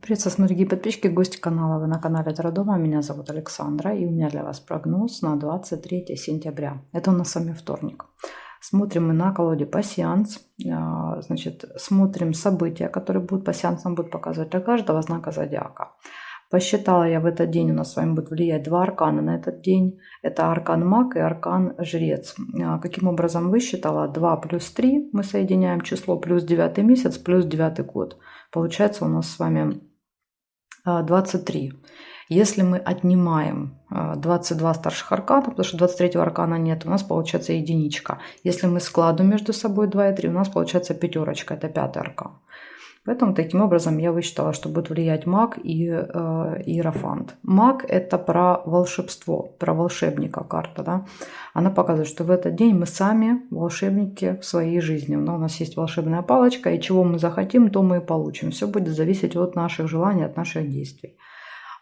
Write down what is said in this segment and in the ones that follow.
Приветствую, дорогие подписчики, гости канала. Вы на канале Таро. Меня зовут Александра, и у меня для вас прогноз на 23 сентября. Это у нас с вами вторник. Смотрим мы на колоде пассианс. Значит, смотрим события, которые будут пассиансом будут показывать для каждого знака зодиака. Посчитала я, в этот день у нас с вами будут влиять два аркана на этот день. Это аркан Маг и аркан Жрец. Каким образом высчитала? 2 плюс 3 мы соединяем число, плюс 9 месяц, плюс 9 год. Получается у нас с вами 23. Если мы отнимаем 22 старших аркана, потому что 23 аркана нет, у нас получается единичка. Если мы складываем между собой 2 и 3, у нас получается пятерочка, это 5-й аркан. Поэтому таким образом я высчитала, что будет влиять маг и иерофант. Маг — это про волшебство, про волшебника карта. Да? Она показывает, что в этот день мы сами волшебники в своей жизни. Но у нас есть волшебная палочка, и чего мы захотим, то мы и получим. Все будет зависеть от наших желаний, от наших действий.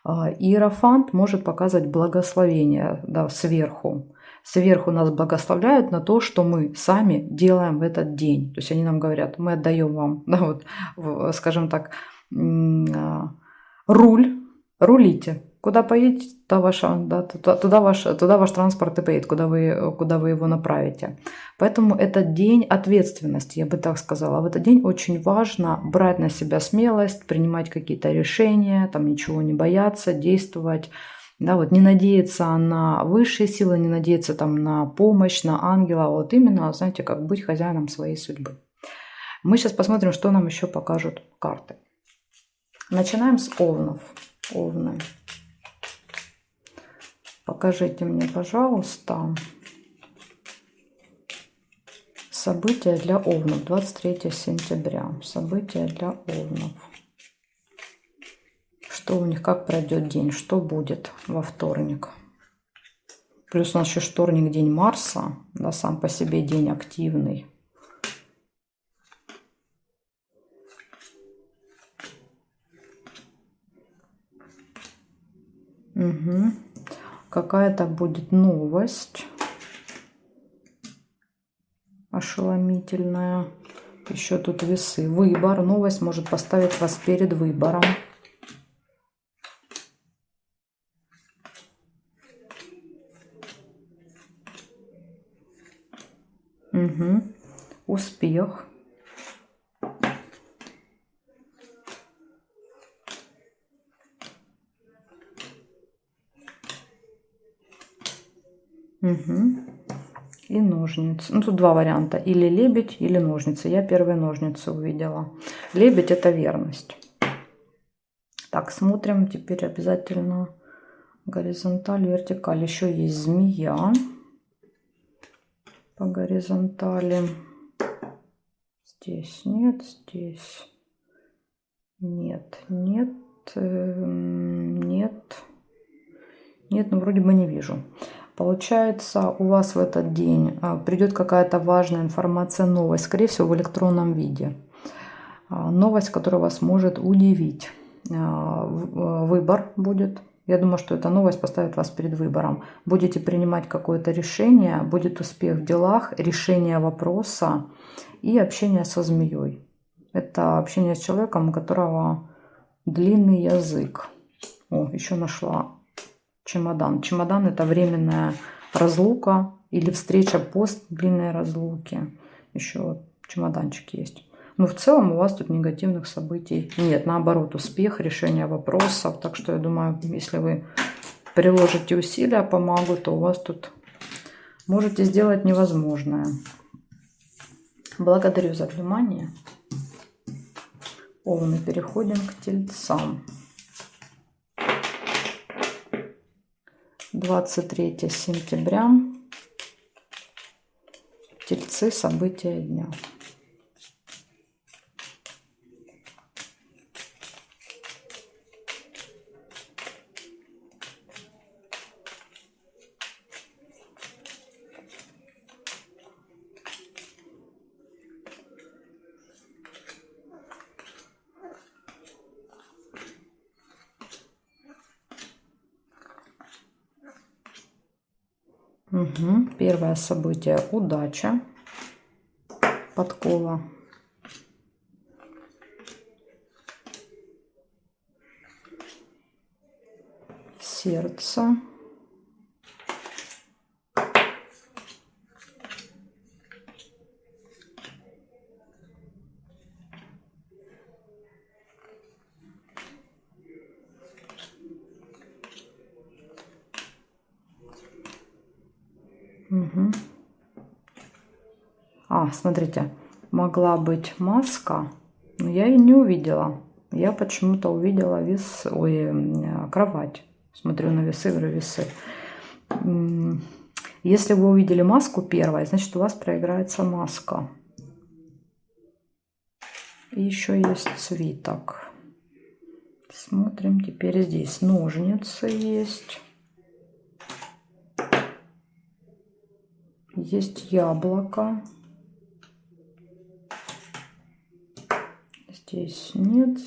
Иерофант может показывать благословение, да, сверху. Сверху нас благословляют на то, что мы сами делаем в этот день. То есть они нам говорят, мы отдаем вам, да, вот, скажем так, рулите. Куда поедете, туда ваш транспорт и поедет, куда вы его направите. Поэтому этот день ответственности, я бы так сказала. В этот день очень важно брать на себя смелость, принимать какие-то решения, там ничего не бояться, действовать. Да, вот не надеяться на высшие силы, не надеяться там на помощь, на ангела. Вот именно, знаете, как быть хозяином своей судьбы. Мы сейчас посмотрим, что нам еще покажут карты. Начинаем с овнов. Овны. Покажите мне, пожалуйста, события для овнов. 23 сентября. События для овнов. Что у них, как пройдет день, что будет во вторник. Плюс у нас еще вторник, день Марса, да, сам по себе день активный. Угу. Какая-то будет новость ошеломительная. Еще тут весы. Выбор. Новость может поставить вас перед выбором. Угу. Успех. Угу. И ножницы. Ну, тут два варианта. Или лебедь, или ножницы. Я первые ножницы увидела. Лебедь — это верность. Так, смотрим теперь обязательно горизонталь, вертикаль. Еще есть змея по горизонтали. Здесь нет, здесь нет, нет, нет, нет, ну вроде бы не вижу. Получается, у вас в этот день придет какая-то важная информация, новость, скорее всего, в электронном виде. Новость, которая вас может удивить. Выбор будет. Я думаю, что эта новость поставит вас перед выбором. Будете принимать какое-то решение, будет успех в делах, решение вопроса и общение со змеей. Это общение с человеком, у которого длинный язык. О, еще нашла чемодан. Чемодан — это временная разлука или встреча пост длинной разлуки. Еще чемоданчик есть. Но в целом у вас тут негативных событий нет. Наоборот, успех, решение вопросов. Так что я думаю, если вы приложите усилия по магу, то у вас тут можете сделать невозможное. Благодарю за внимание. Овны, переходим к тельцам. 23 сентября. Тельцы, события дня. Угу. Первое событие — удача, подкова. сердце. Угу. Смотрите, могла быть маска, но я ее не увидела. Я почему-то увидела кровать. Смотрю на весы, говорю, весы. Если вы увидели маску первой, значит, у вас проиграется маска. И еще есть свиток. Смотрим теперь здесь. Ножницы есть. Есть яблоко. Здесь нет,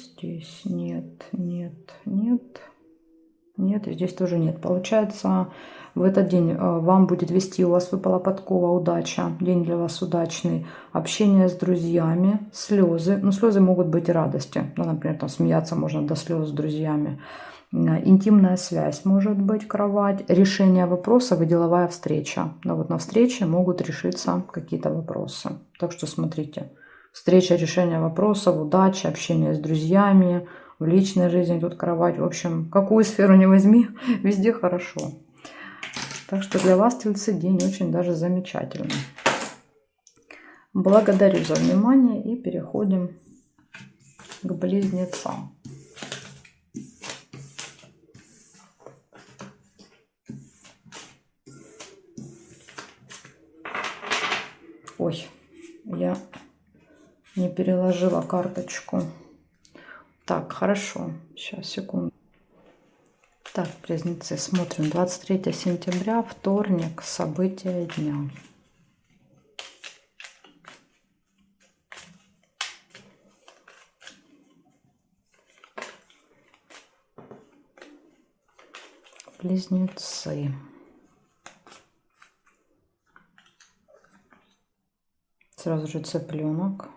нет, и здесь тоже нет. Получается, в этот день вам будет вести, у вас выпала подкова, удача, день для вас удачный, общение с друзьями, слезы. Ну, слезы могут быть и радости. Ну, например, там смеяться можно до слез с друзьями. Интимная связь может быть, кровать, решение вопросов и деловая встреча. Но вот на встрече могут решиться какие-то вопросы. Так что смотрите. Встреча, решение вопросов, удача, общение с друзьями, в личной жизни тут кровать. В общем, какую сферу не возьми, везде хорошо. Так что для вас, тельцы, день очень даже замечательный. Благодарю за внимание и переходим к близнецам. Ой, я не переложила карточку. Так, хорошо. Сейчас, секунду. Так, близнецы, смотрим. 23 сентября, вторник, события дня. Близнецы. Сразу же цыпленок.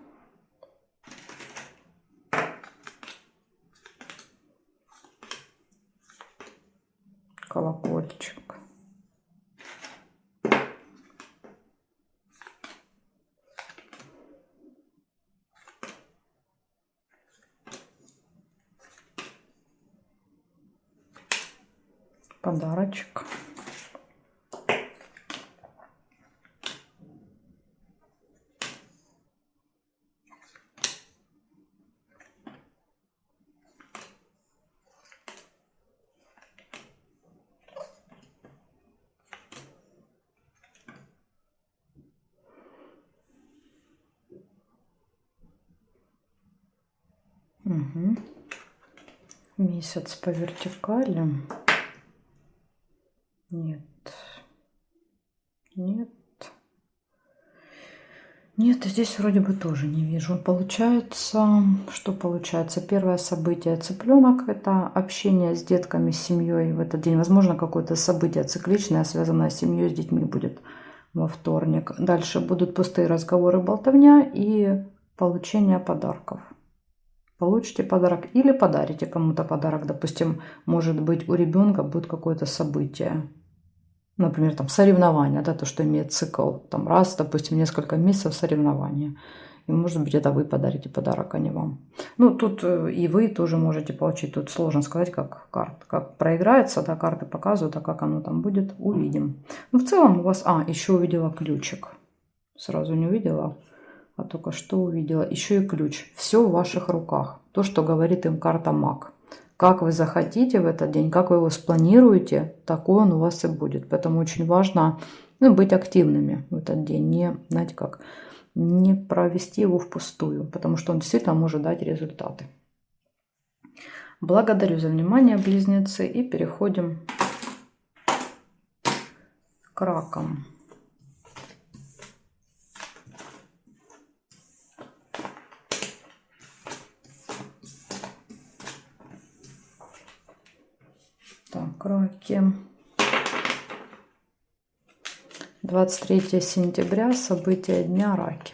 Колокольчик. Подарочек. Угу. Месяц по вертикали. Нет. Нет. Нет, здесь вроде бы тоже не вижу. Получается, что получается? Первое событие цыпленок – это общение с детками, с семьей в этот день. Возможно, какое-то событие цикличное, связанное с семьей, с детьми будет во вторник. Дальше будут пустые разговоры, болтовня и получение подарков. Получите подарок или подарите кому-то подарок. Допустим, может быть, у ребенка будет какое-то событие. Например, там соревнования, да, то, что имеет цикл. Там раз, допустим, несколько месяцев соревнования. И, может быть, это вы подарите подарок, а не вам. Ну, тут и вы тоже можете получить. Тут сложно сказать, как проиграется, да, карты показывают, а как оно там будет, увидим. Ну, в целом у вас... еще увидела ключик. Сразу не увидела, а только что увидела. Еще и ключ. Все в ваших руках. То, что говорит им карта Маг. Как вы захотите в этот день, как вы его спланируете, такой он у вас и будет. Поэтому очень важно быть активными в этот день. Не, знаете как, не провести его впустую, потому что он действительно может дать результаты. Благодарю за внимание, близнецы. И переходим к ракам. Так, раки. 23 сентября, события дня, раки.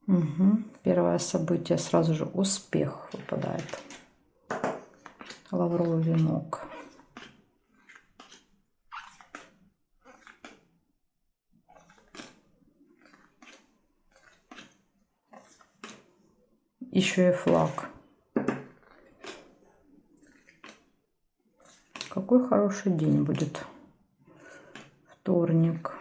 Угу. Первое событие, сразу же успех выпадает. Лавровый венок. Еще и флаг. Какой хороший день будет. Вторник.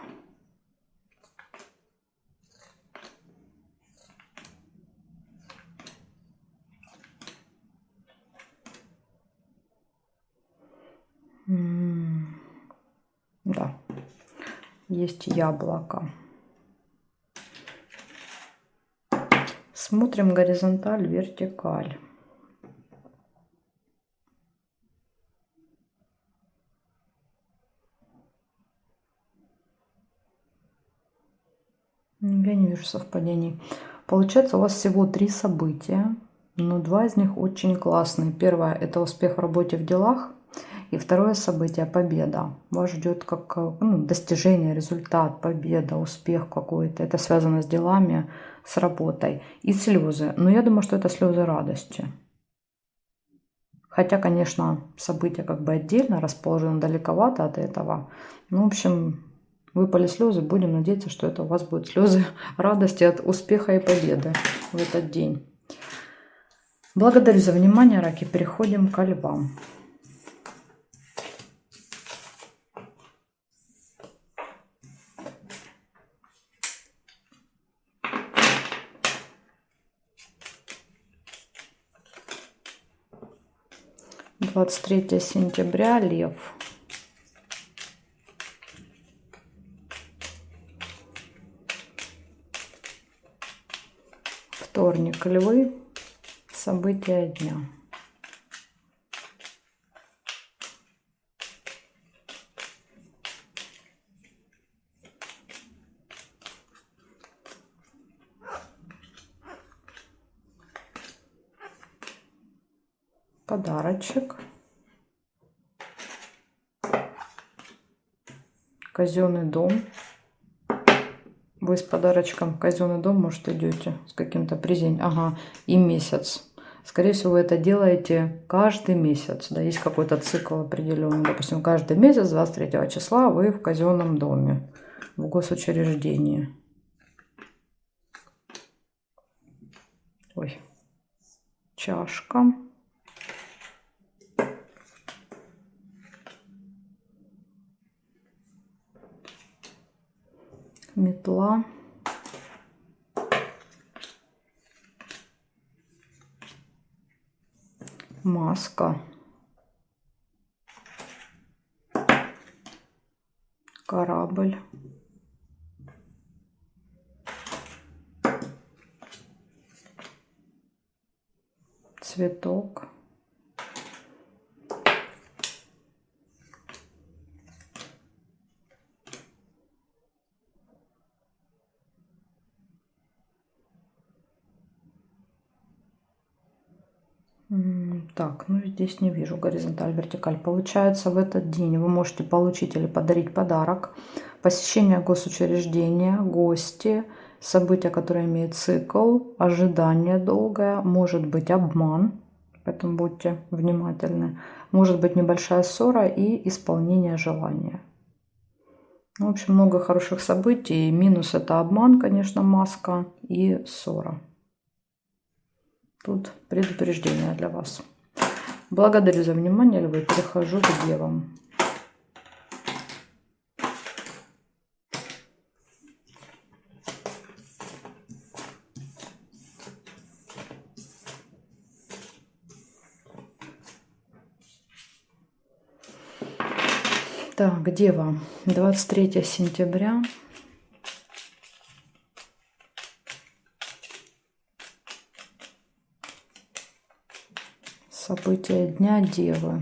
Да, есть яблоко. Смотрим горизонталь, вертикаль. Я не вижу совпадений. Получается, у вас всего 3 события, но 2 из них очень классные. Первое – это успех в работе, в делах. И второе событие – победа. Вас ждет как достижение, результат, победа, успех какой-то. Это связано с делами, с работой. И слезы. Но я думаю, что это слезы радости. Хотя, конечно, события как бы отдельно расположены, далековато от этого. Ну, в общем, выпали слезы. Будем надеяться, что это у вас будут слезы радости от успеха и победы в этот день. Благодарю за внимание, раки. Переходим ко львам. — 23 сентября, лев. Вторник, львы. События дня. Подарочек. Казенный дом. Вы с подарочком в казенный дом, может, идете с каким-то презентом. Ага, и месяц. Скорее всего, вы это делаете каждый месяц. Да, есть какой-то цикл определенный. Допустим, каждый месяц, 23 числа, вы в казенном доме, в госучреждении. Ой. Чашка. Метла. Маска. Корабль. Цветок. Так, ну здесь не вижу горизонталь, вертикаль. Получается, в этот день вы можете получить или подарить подарок, посещение госучреждения, гости, события, которые имеют цикл, ожидание долгое, может быть обман, поэтому будьте внимательны, может быть небольшая ссора и исполнение желания. В общем, много хороших событий. Минус — это обман, конечно, маска и ссора. Тут предупреждение для вас. Благодарю за внимание, львы. Перехожу к девам. Так, дева. 23 сентября. События дня девы.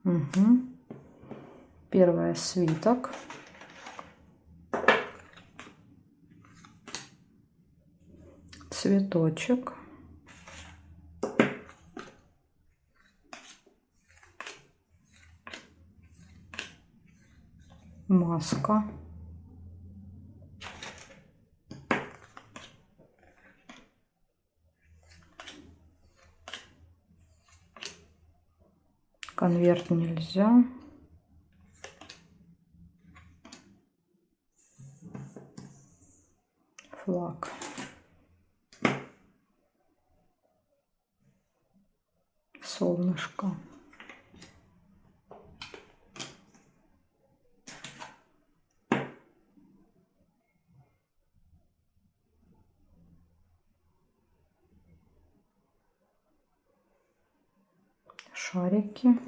Угу. Первое — свиток. Цветочек. Маска. Конверт нельзя. Флаг. Солнышко. Шарики.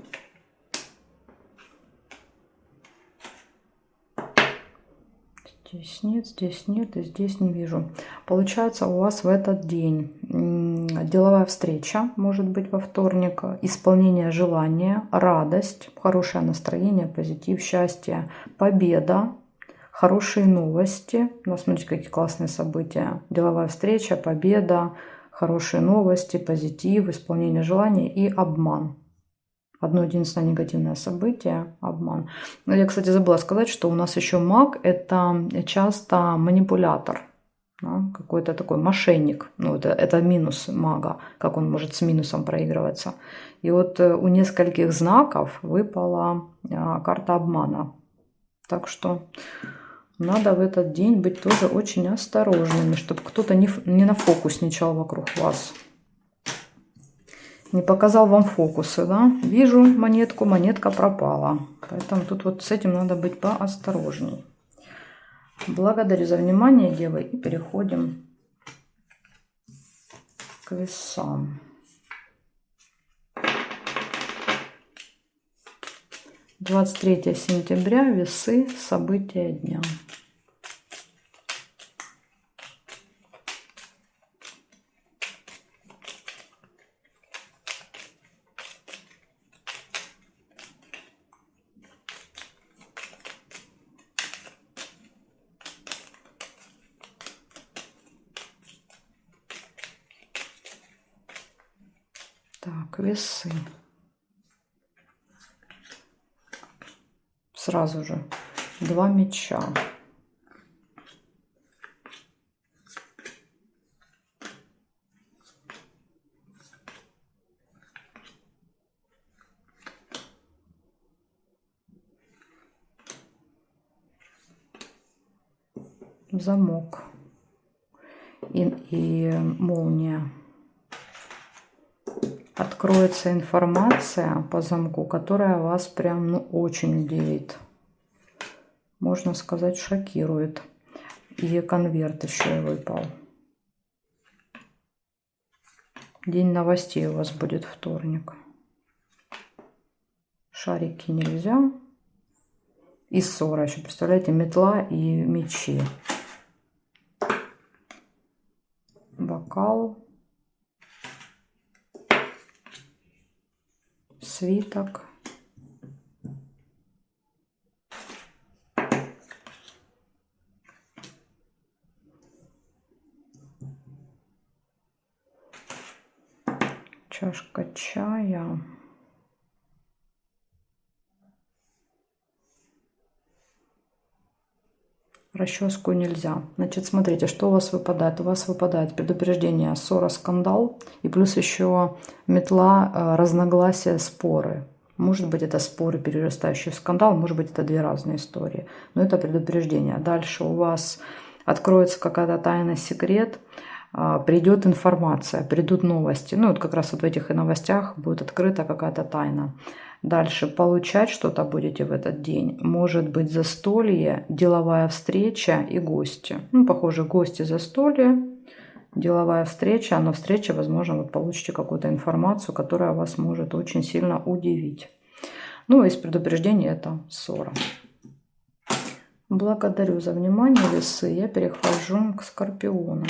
Здесь нет и здесь не вижу. Получается, у вас в этот день деловая встреча, может быть, во вторник, исполнение желания, радость, хорошее настроение, позитив, счастье, победа, хорошие новости. Ну, смотрите, какие классные события. Деловая встреча, победа, хорошие новости, позитив, исполнение желания и обман. Одно единственное негативное событие — обман. Но я, кстати, забыла сказать, что у нас еще маг — это часто манипулятор, да, какой-то такой мошенник. Ну, это минус мага, как он может с минусом проигрываться. И вот у нескольких знаков выпала карта обмана. Так что надо в этот день быть тоже очень осторожными, чтобы кто-то не нафокусничал вокруг вас. Не показал вам фокусы, да? Вижу монетку, монетка пропала. Поэтому тут вот с этим надо быть поосторожней. Благодарю за внимание, девы. И переходим к весам. 23 сентября, весы, события дня. Так, весы. Сразу же 2 меча. Замок и молния. Откроется информация по замку, которая вас прям очень удивит. Можно сказать, шокирует. И конверт еще и выпал. День новостей у вас будет вторник. Шарики нельзя. И ссора еще, представляете, метла и мечи. Бокал. Свиток. Чашка чая. Расческу нельзя. Значит, смотрите, что у вас выпадает. У вас выпадает предупреждение, ссора, скандал. И плюс еще метла, разногласия, споры. Может быть, это споры, перерастающие в скандал. Может быть, это две разные истории. Но это предупреждение. Дальше у вас откроется какая-то тайна, секрет. Придет информация, придут новости. Ну, вот как раз вот в этих новостях будет открыта какая-то тайна. Дальше получать что-то будете в этот день. Может быть застолье, деловая встреча и гости. Ну, похоже, гости, застолье, деловая встреча. Но встреча, возможно, вы получите какую-то информацию, которая вас может очень сильно удивить. Ну, из предупреждений это ссора. Благодарю за внимание, весы. Я перехожу к скорпионам.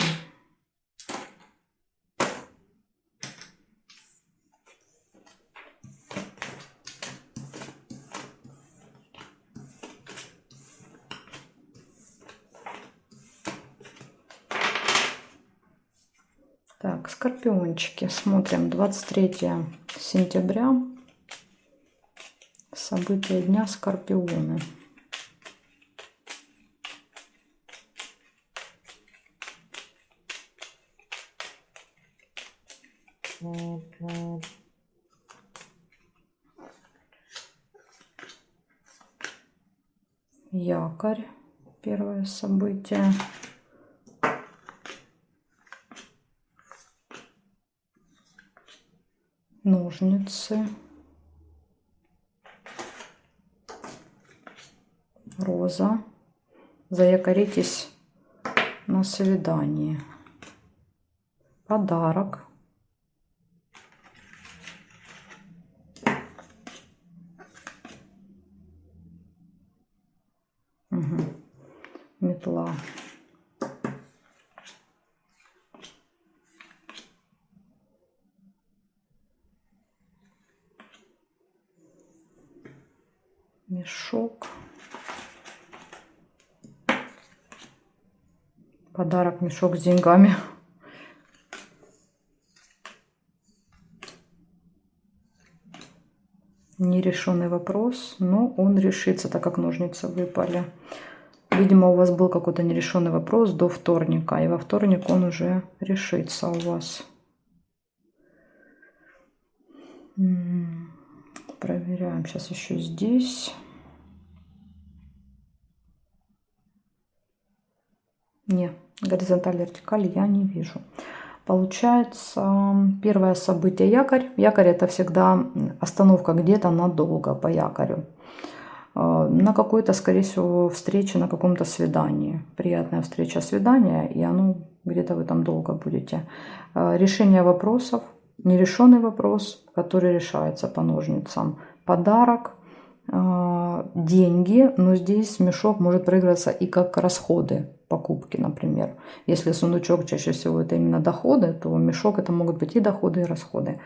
Так, скорпиончики. Смотрим 23 сентября. События дня скорпионы. Якорь. Первое событие. Ножницы. Роза. Заякоритесь на свидании. Подарок. Угу. Метла. Мешок. Подарок, мешок с деньгами. Нерешенный вопрос, но он решится, так как ножницы выпали. Видимо, у вас был какой-то нерешенный вопрос до вторника, и во вторник он уже решится у вас. Проверяем сейчас еще здесь. Не, горизонталь, вертикаль я не вижу. Получается, первое событие якорь. Якорь — это всегда остановка где-то надолго по якорю. На какой-то, скорее всего, встрече, на каком-то свидании. Приятная встреча, свидание, и оно где-то вы там долго будете. Решение вопросов, нерешенный вопрос, который решается по ножницам. Подарок, деньги, но здесь мешок может проигрываться и как расходы, покупки, например. Если сундучок чаще всего это именно доходы, то мешок это могут быть и доходы, и расходы.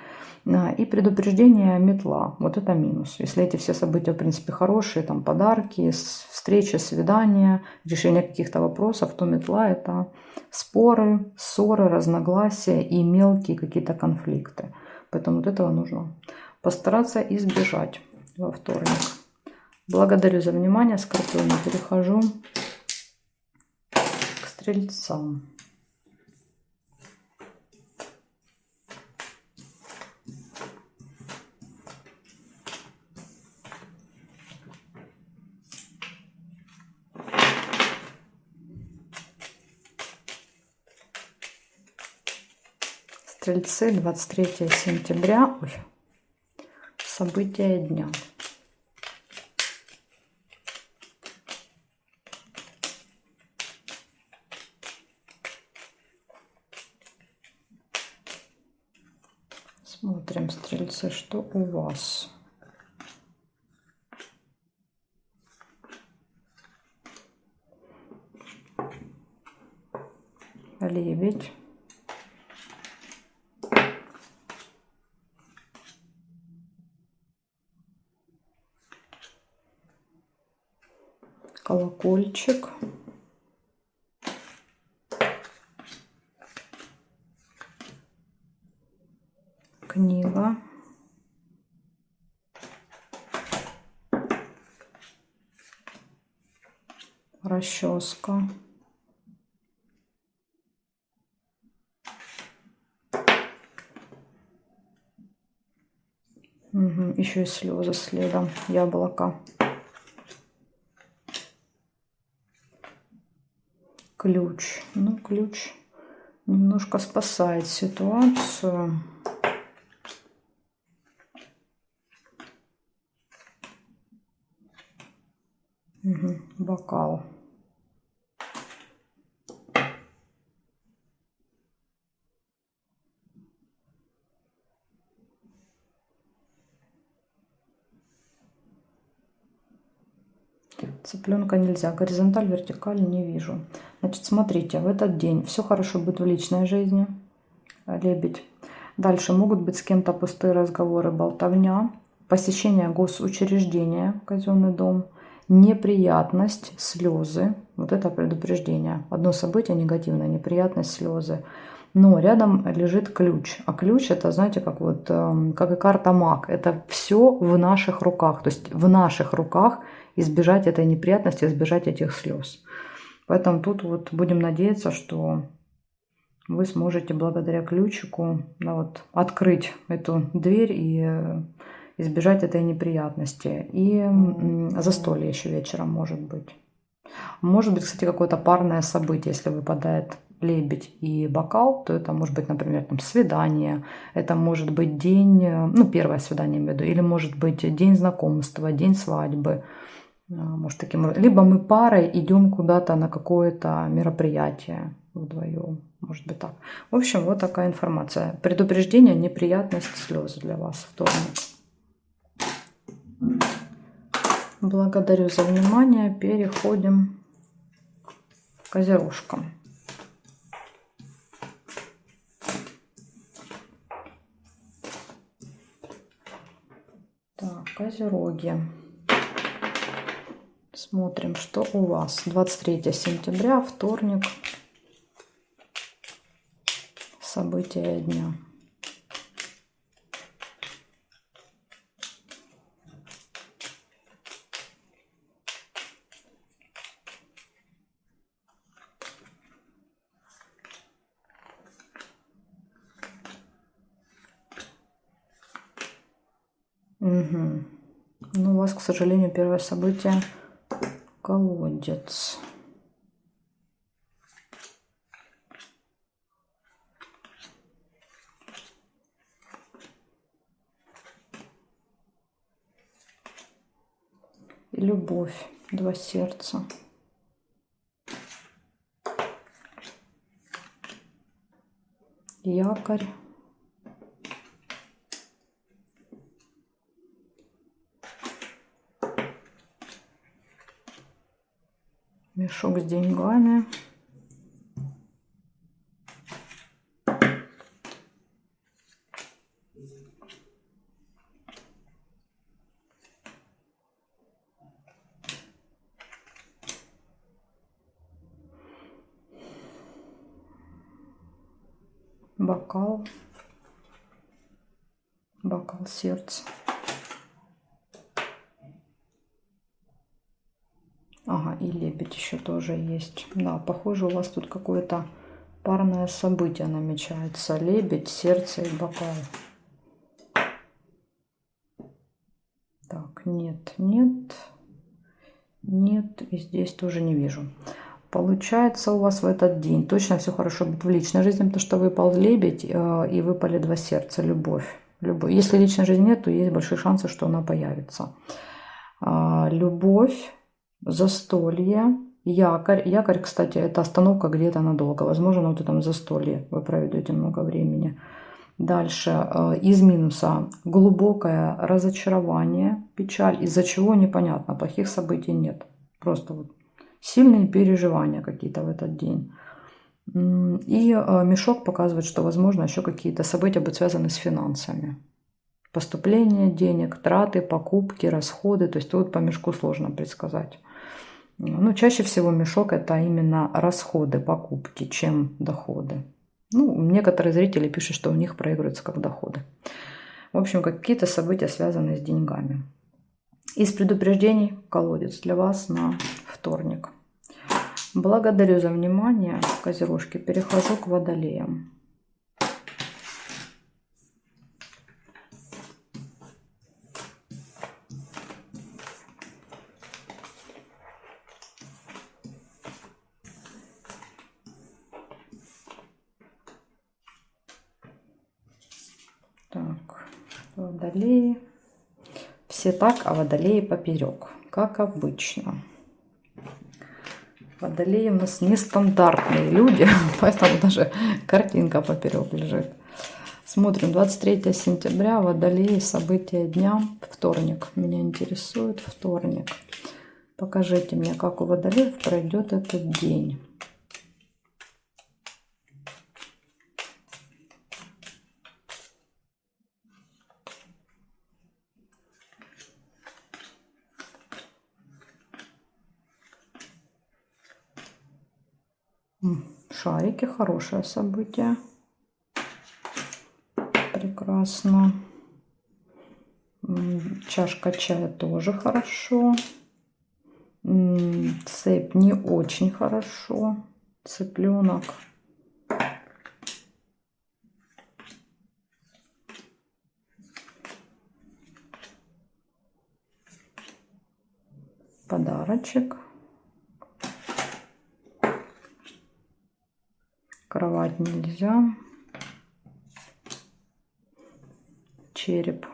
И предупреждение метла. Вот это минус. Если эти все события, в принципе, хорошие, там подарки, встречи, свидания, решение каких-то вопросов, то метла это споры, ссоры, разногласия и мелкие какие-то конфликты. Поэтому вот этого нужно постараться избежать во вторник. Благодарю за внимание, скорпионы. Перехожу к стрельцам. Стрельцы, 23 сентября. Ой, события дня. Смотрим, стрельцы, что у вас. Лебедь. Колокольчик. Книга. Расческа. Угу. Еще и слезы следом. Яблоко. Ключ. Ну, ключ немножко спасает ситуацию. Угу. Бокал. Цыпленка нельзя. Горизонталь, вертикаль не вижу. Значит, смотрите, в этот день все хорошо будет в личной жизни. Лебедь. Дальше могут быть с кем-то пустые разговоры, болтовня. Посещение госучреждения, казенный дом. Неприятность, слезы. Вот это предупреждение. Одно событие негативное, неприятность, слезы. но рядом лежит ключ. А ключ это, знаете, как вот, как и карта маг. Это все в наших руках. То есть в наших руках избежать этой неприятности, избежать этих слез. Поэтому тут вот будем надеяться, что вы сможете благодаря ключику, да, вот, открыть эту дверь и избежать этой неприятности. И застолье еще вечером может быть. Может быть, кстати, какое-то парное событие, если выпадает лебедь и бокал, то это может быть, например, там, свидание, это может быть день, ну, первое свидание, имею в виду, или может быть день знакомства, день свадьбы. Может, таким, либо мы парой идем куда-то на какое-то мероприятие вдвоем. Может быть так. В общем, вот такая информация. Предупреждение, неприятность, слезы для вас. Вторник. Благодарю за внимание. Переходим к козерожкам. Так, козероги. Смотрим, что у вас. 23 сентября, вторник. События дня. Угу. Ну, у вас, к сожалению, первое событие колодец. И любовь. Два сердца. Якорь. Мешок с деньгами. Бокал. Бокал сердца. Ага, и лебедь еще тоже есть. Да, похоже, у вас тут какое-то парное событие намечается. Лебедь, сердце и бокал. Так, нет, нет, нет. И здесь тоже не вижу. Получается, у вас в этот день точно все хорошо будет в личной жизни, потому что выпал лебедь и выпали два сердца. Любовь. Любовь. Если личной жизни нет, то есть большие шансы, что она появится. Любовь. Застолье, якорь. Якорь, кстати, это остановка где-то надолго. Возможно, на вот этом застолье вы проведете много времени. Дальше из минуса глубокое разочарование, печаль, из-за чего непонятно, плохих событий нет. Просто вот сильные переживания какие-то в этот день. И мешок показывает, что, возможно, еще какие-то события будут связаны с финансами. Поступление денег, траты, покупки, расходы. То есть тут по мешку сложно предсказать. Ну, чаще всего мешок это именно расходы, покупки, чем доходы. Ну, некоторые зрители пишут, что у них проигрываются как доходы. В общем, какие-то события связаны с деньгами. Из предупреждений колодец для вас на вторник. Благодарю за внимание, козерожки. Перехожу к водолеям. Так, водолеи. Все так, а водолеи поперек, как обычно. Водолеи у нас нестандартные люди, поэтому даже картинка поперек лежит. Смотрим, 23 сентября, водолеи, события дня, вторник. Меня интересует вторник. Покажите мне, как у водолеев пройдет этот день. Шарики, хорошее событие. прекрасно. Чашка чая тоже хорошо. Цепь не очень хорошо. Цыпленок. Подарочек. Кровать нельзя. Череп.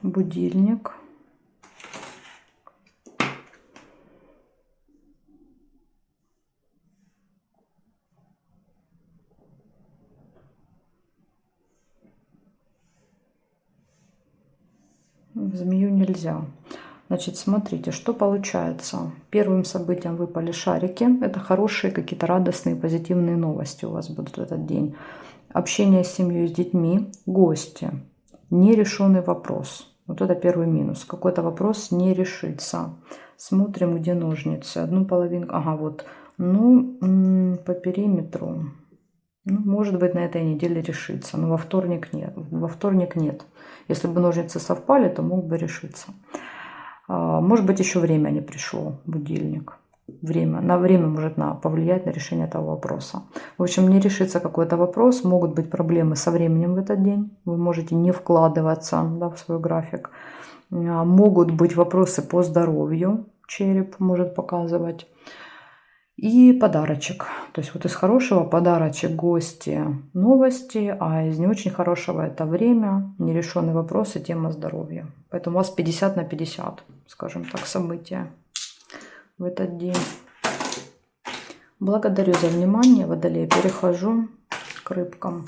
Будильник. Змею нельзя. Значит, смотрите, что получается. Первым событием выпали шарики. Это хорошие какие-то радостные, позитивные новости у вас будут в этот день. Общение с семьей, с детьми, гости. Нерешенный вопрос. Вот это первый минус. Какой-то вопрос не решится. Смотрим, где ножницы. Одну половинку. Ага, вот. Ну, по периметру. Ну, может быть, на этой неделе решится. Но во вторник нет. Во вторник нет. Если бы ножницы совпали, то мог бы решиться. Может быть, еще время не пришло, будильник. На время может повлиять на решение этого вопроса. В общем, не решится какой-то вопрос. Могут быть проблемы со временем в этот день. Вы можете не вкладываться, да, в свой график. Могут быть вопросы по здоровью. Череп может показывать. И подарочек. То есть вот из хорошего подарочек, гости, новости, а из не очень хорошего это время, нерешенные вопросы, тема здоровья. Поэтому у вас 50 на 50, скажем так, события в этот день. Благодарю за внимание, Водолей. Перехожу к рыбкам.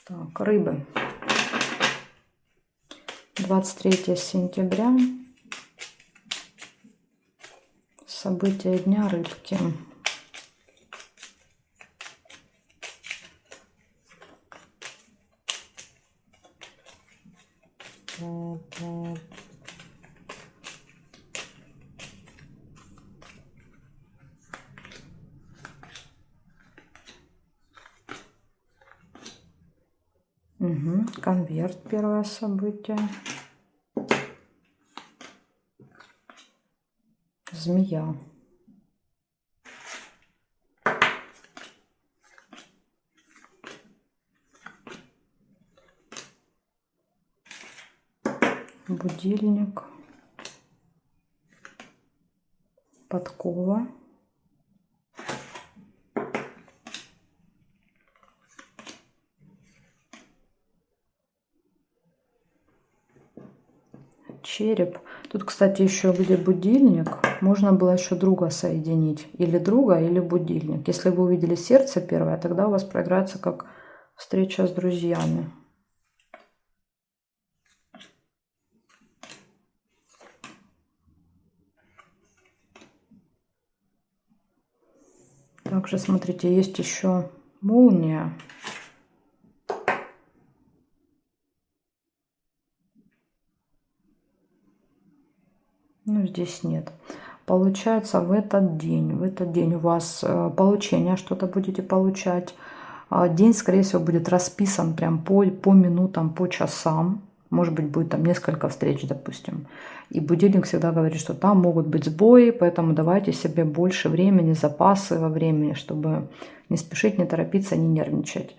Так, рыбы. 23 сентября. События дня рыбки. Угу. Конверт, первое событие. Змея. Будильник. Подкова. Череп. Тут, кстати, еще где будильник, можно было еще друга соединить. Или друга, или будильник. Если вы увидели сердце первое, тогда у вас проиграется как встреча с друзьями. Также, смотрите, есть еще молния. Ну, здесь нет. Получается, в этот день у вас получение, что-то будете получать. День, скорее всего, будет расписан прям по минутам, по часам. Может быть, будет там несколько встреч, допустим. И будильник всегда говорит, что там могут быть сбои, поэтому давайте себе больше времени, запасы во времени, чтобы не спешить, не торопиться, не нервничать.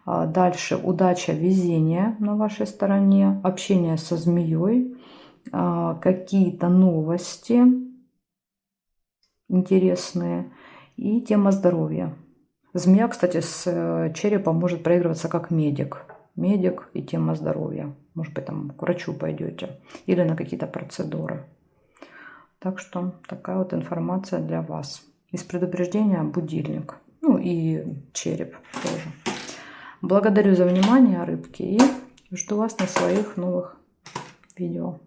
Дальше удача, везение на вашей стороне, общение со змеей, какие-то новости интересные и тема здоровья. Змея, кстати, с черепом может проигрываться как медик. Медик и тема здоровья. Может быть, там к врачу пойдете или на какие-то процедуры. Так что такая вот информация для вас. Из предупреждения будильник. Ну и череп тоже. Благодарю за внимание, рыбки. И жду вас на своих новых видео.